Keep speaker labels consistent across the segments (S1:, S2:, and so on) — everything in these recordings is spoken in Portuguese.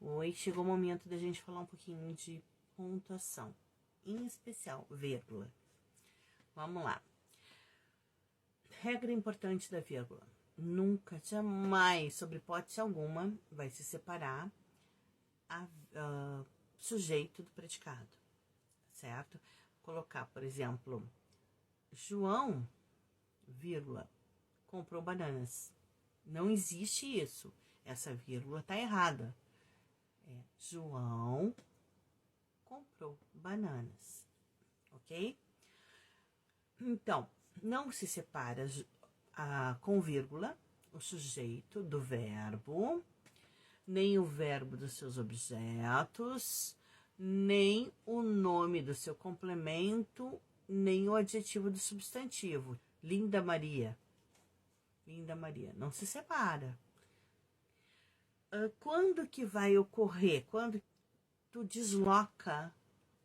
S1: Oi, chegou o momento da gente falar um pouquinho de pontuação, em especial, vírgula. Vamos lá. Regra importante da vírgula. Nunca, jamais, sob hipótese alguma, vai se separar a sujeito do predicado, certo? Colocar, por exemplo, João, vírgula, comprou bananas. Não existe isso. Essa vírgula tá errada. João comprou bananas, ok? Então, não se separa com vírgula o sujeito do verbo, nem o verbo dos seus objetos, nem o nome do seu complemento, nem o adjetivo do substantivo. Linda Maria. Linda Maria. Não se separa. Quando que vai ocorrer? Quando tu desloca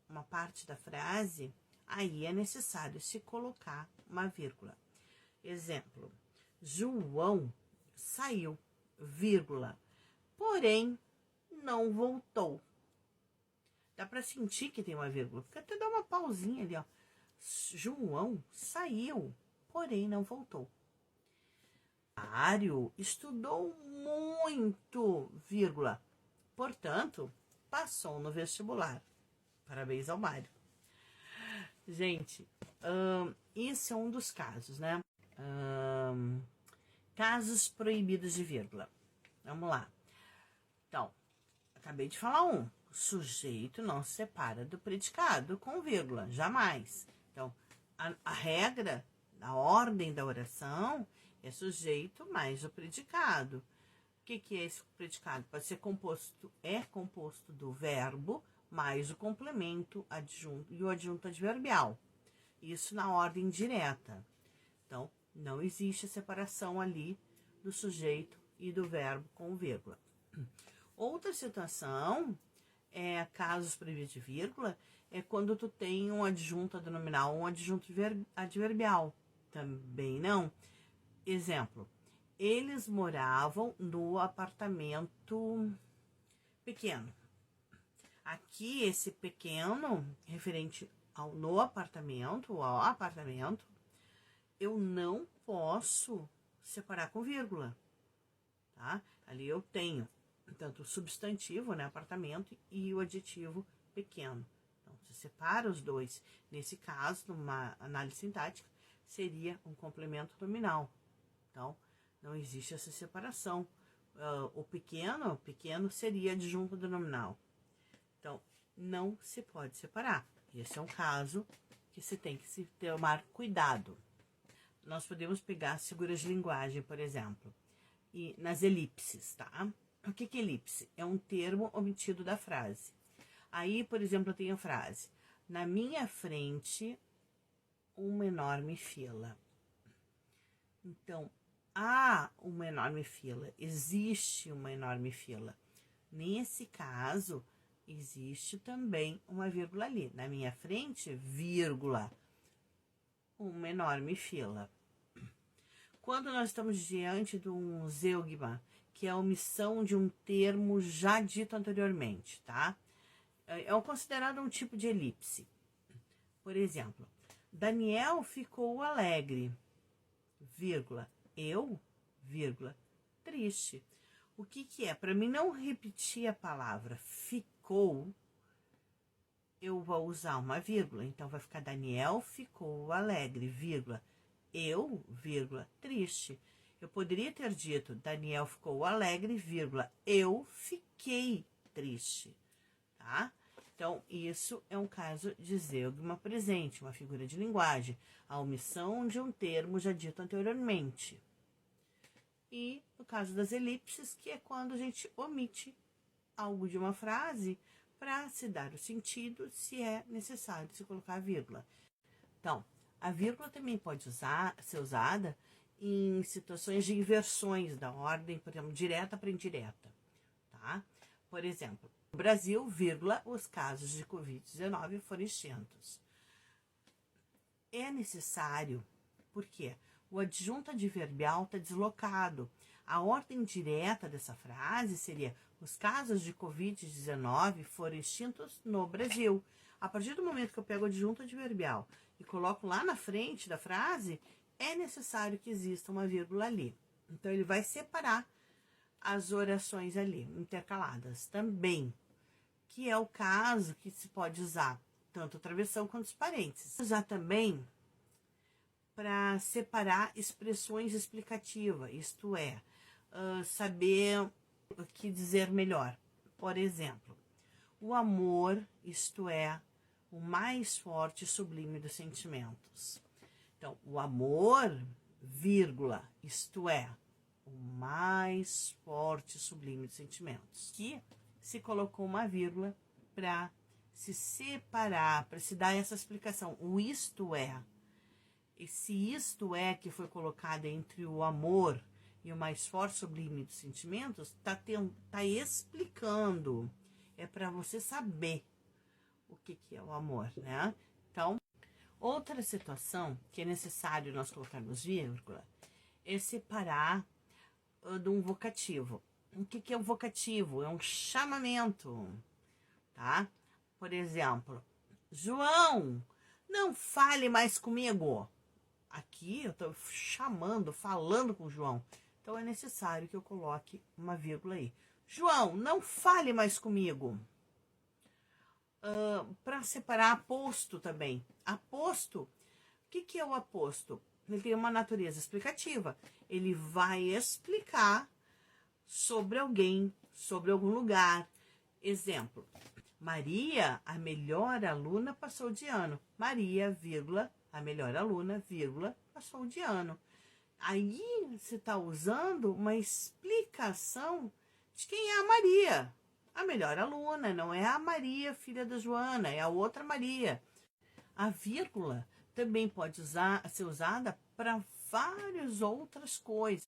S1: uma parte da frase, aí é necessário se colocar uma vírgula. Exemplo, João saiu, vírgula, porém não voltou. Dá para sentir que tem uma vírgula, porque até dá uma pausinha ali, ó. João saiu, porém não voltou. Mário estudou muito, vírgula, portanto, passou no vestibular. Parabéns ao Mário. Gente, esse é um dos casos, né? Casos proibidos de vírgula. Vamos lá. Então, acabei de falar um. O sujeito não se separa do predicado com vírgula, jamais. Então, a regra, a ordem da oração é sujeito mais o predicado. O que é esse predicado? Pode ser composto do verbo mais o complemento adjunto e o adjunto adverbial. Isso na ordem direta. Então, não existe a separação ali do sujeito e do verbo com vírgula. Outra situação, casos proibidos de vírgula, é quando tu tem um adjunto adnominal ou um adjunto adverbial. Também não. Exemplo, eles moravam no apartamento pequeno. Aqui, esse pequeno, referente ao apartamento, eu não posso separar com vírgula, tá? Ali eu tenho tanto o substantivo, né, apartamento, e o adjetivo pequeno. Então, se separa os dois. Nesse caso, numa análise sintática, seria um complemento nominal. Então, não existe essa separação. O pequeno seria adjunto do nominal. Então, não se pode separar. Esse é um caso que se tem que se tomar cuidado. Nós podemos pegar figuras de linguagem, por exemplo, e nas elipses, tá? O que é elipse? É um termo omitido da frase. Aí, por exemplo, eu tenho a frase: na minha frente, uma enorme fila. Então, há uma enorme fila, existe uma enorme fila. Nesse caso, existe também uma vírgula ali. Na minha frente, vírgula, uma enorme fila. Quando nós estamos diante de um zeugma, que é a omissão de um termo já dito anteriormente, tá? É considerado um tipo de elipse. Por exemplo, Daniel ficou alegre, vírgula, eu, vírgula, triste. O que é? Para mim não repetir a palavra ficou, eu vou usar uma vírgula. Então, vai ficar Daniel ficou alegre, vírgula, eu, vírgula, triste. Eu poderia ter dito Daniel ficou alegre, vírgula, eu fiquei triste, tá? Então, isso é um caso de zeugma presente, uma figura de linguagem, a omissão de um termo já dito anteriormente. E no caso das elipses, que é quando a gente omite algo de uma frase para se dar o sentido, se é necessário se colocar a vírgula. Então, a vírgula também pode ser usada em situações de inversões da ordem, por exemplo, direta para indireta, tá? Por exemplo, no Brasil, vírgula, os casos de Covid-19 foram extintos. É necessário, porque o adjunto adverbial está deslocado. A ordem direta dessa frase seria os casos de Covid-19 foram extintos no Brasil. A partir do momento que eu pego o adjunto adverbial e coloco lá na frente da frase, é necessário que exista uma vírgula ali. Então, ele vai separar as orações ali, intercaladas também, que é o caso que se pode usar tanto a travessão quanto os parênteses. Usar também para separar expressões explicativas, isto é, saber o que dizer melhor. Por exemplo, o amor, isto é, o mais forte e sublime dos sentimentos. Então, o amor, vírgula, isto é, o mais forte e sublime dos sentimentos. Que se colocou uma vírgula para se separar, para se dar essa explicação. O isto é. Esse isto é que foi colocado entre o amor e o mais forte sublime dos sentimentos, tá explicando. É para você saber o que é o amor, né? Então, outra situação que é necessário nós colocarmos vírgula é separar de um vocativo. O que é um vocativo? É um chamamento, tá? Por exemplo, João, não fale mais comigo. Aqui eu tô chamando, falando com o João. Então, é necessário que eu coloque uma vírgula aí. João, não fale mais comigo. Para separar aposto também. Aposto, o que é o aposto? Ele tem uma natureza explicativa. Ele vai explicar sobre alguém, sobre algum lugar. Exemplo, Maria, a melhor aluna, passou de ano. Maria, vírgula, a melhor aluna, vírgula, passou de ano. Aí você está usando uma explicação de quem é a Maria. A melhor aluna, não é a Maria, filha da Joana, é a outra Maria. A vírgula também pode ser usada para várias outras coisas.